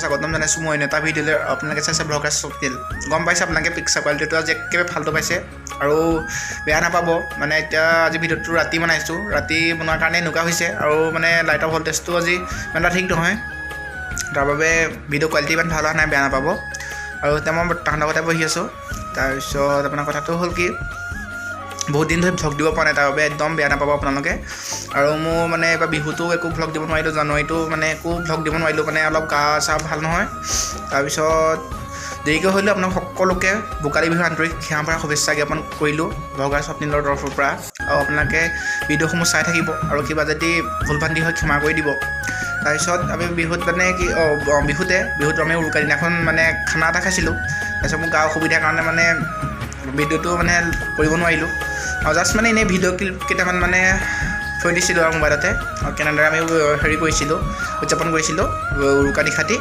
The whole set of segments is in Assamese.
স্বাগতম জনাইছোঁ মই এটা ভিডিঅ'লৈ আপোনালোকে চাইছে ব্লগাৰ চকিল গম পাইছে আপোনালোকে পিকচাৰ কোৱালিটিটো আজি একেবাৰে ফাল্টু পাইছে আৰু বেয়া নাপাব মানে এতিয়া আজি ভিডিঅ'টো ৰাতি বনাইছোঁ ৰাতি বনোৱাৰ কাৰণে এনেকুৱা হৈছে আৰু মানে লাইটৰ ভল্টেজটো আজি ইমান ঠিক নহয় তাৰ বাবে ভিডিঅ' কোৱালিটি ইমান ভাল হোৱা নাই বেয়া নাপাব আৰু এতিয়া মই তাহাঁতৰ ঘৰতে বহি আছোঁ তাৰপিছত আপোনাৰ কথাটো হ'ল কি বহুত দিন ধৰি ভ্লগ দিব পৰা নাই তাৰ বাবে একদম বেয়া নাপাব আপোনালোকে আৰু মোৰ মানে এইবাৰ বিহুটো একো ভ্লগ দিব নোৱাৰিলোঁ জানুৱাৰীটো মানে একো ভ্লগ দিব নোৱাৰিলোঁ মানে অলপ গা চা ভাল নহয় তাৰপিছত দেৰিকৈ হ'লেও আপোনাক সকলোকে ভোগালী বিহুৰ আন্তৰিক সেৱাৰ পৰা শুভেচ্ছা জ্ঞাপন কৰিলোঁ ব্লগাৰ স্বপ্নিলৰ তৰফৰ পৰা আৰু আপোনালোকে ভিডিঅ'সমূহ চাই থাকিব আৰু কিবা যদি ভুল ভ্ৰান্তি হয় ক্ষমা কৰি দিব তাৰপিছত আমি বিহুত মানে কি বিহুত আমি উৰুকা দিনাখন মানে খানা এটা খাইছিলোঁ তাৰপিছত মোৰ গা অসুবিধাৰ কাৰণে মানে ভিডিঅ'টো মানে কৰিব নোৱাৰিলোঁ আৰু জাষ্ট মানে এনেই ভিডিঅ' ক্লিপ কেইটামান মানে থৈ দিছিলোঁ আৰু মোবাইলতে আৰু কেনেদৰে আমি হেৰি কৰিছিলোঁ উদযাপন কৰিছিলোঁ উৰুকা নিশাটি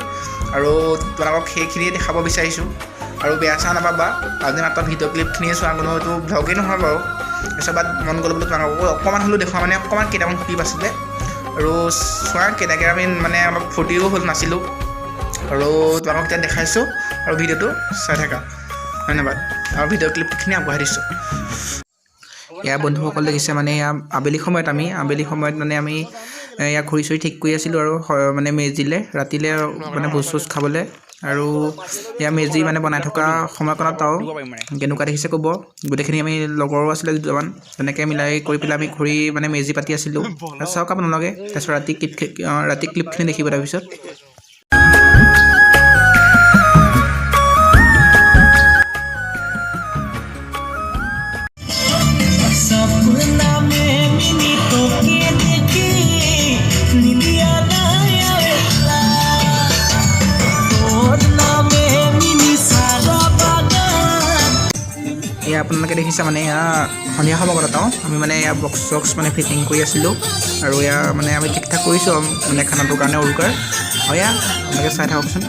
আৰু তোমালোকক সেইখিনিয়ে দেখাব বিচাৰিছোঁ আৰু বেয়া চেয়া নাপাবা আজি মাত্ৰ ভিডিঅ' ক্লিপখিনিয়ে চোৱা কোনো এইটো ভ্লগেই নহয় বাৰু তাৰপিছত বাদ মন গ'ল বুলি তোমালোকক অকণমান হ'লেও দেখুৱা মানে অকণমান কেইটামান ক্লিপ আছিলে আৰু চোৱা কেনেকৈ আমি মানে অলপ ফূৰ্তিও হ'ল নাছিলোঁ আৰু তোমালোকক এতিয়া দেখাইছোঁ আৰু ভিডিঅ'টো চাই থাকা ধন্যবাদ আৰু ভিডিঅ' ক্লিপখিনি আগবঢ়াই দিছোঁ ইয়াৰ বন্ধুসকল দেখিছে মানে আবেলি সময়ত মানে আমি ইয়াক ঘূৰি চুৰি ঠিক কৰি আছিলোঁ আৰু মানে মেজিলে ৰাতিলৈ মানে ভোজ চোজ খাবলৈ আৰু ইয়াৰ মেজি মানে বনাই থকা সময়কণত আৰু কেনেকুৱা দেখিছে ক'ব গোটেইখিনি আমি লগৰো আছিলে দুটামান তেনেকৈ মিলাই কৰি পেলাই আমি ঘূৰি মানে মেজি পাতি আছিলোঁ চাওক আপোনালোকে তাৰপিছত ৰাতি ক্লিপখিনি দেখিব তাৰপিছত এয়া আপোনালোকে দেখিছে মানে এয়া সন্ধিয়া সময়ত আমি মানে এয়া বক্স চক্স মানে ফিটিং কৰি আছিলোঁ আৰু এয়া মানে আমি ঠিক ঠাক কৰিছোঁ মানে খানাটোৰ কাৰণে উৰুকাৰ আৰু এয়া আপোনালোকে চাই থাককচোন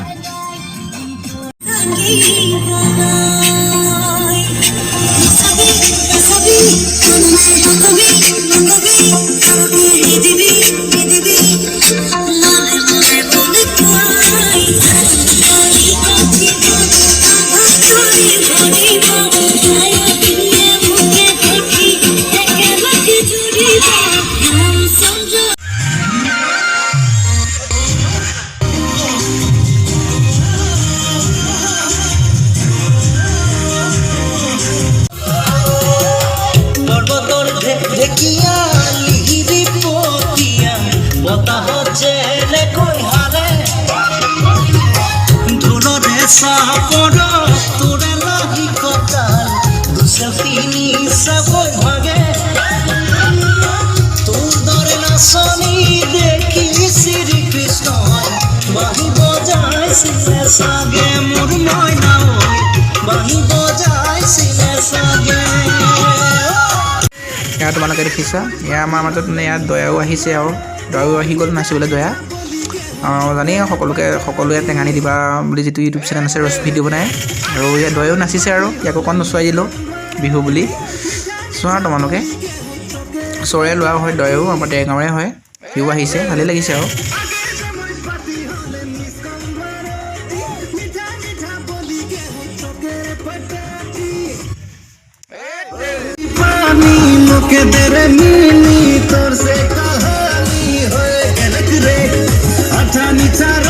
এয়া তোমালোকে দেখিছা এয়া আমাৰ মাজত মানে ইয়াত দয়াও আহিছে আৰু দয়াও আহি গ'ল নাচিবলৈ দয়া জানেই সকলোৱে টেঙানি দিবা বুলি যিটো ইউটিউব চেনেল আছে ৰচ ভিডিঅ' বনাই আৰু ইয়াত দয়াও নাচিছে আৰু ইয়াক অকণ নচুৱাই দিলোঁ বিহু বুলি চোৱা তোমালোকে ওচৰৰে লোৱা হয় দয়াও আমাৰ ডেৰগাঁৱৰে হয় সিও আহিছে ভালেই লাগিছে আৰু के तेरे मिली तोर से कहानी होए गलत रे अच्छा नीचा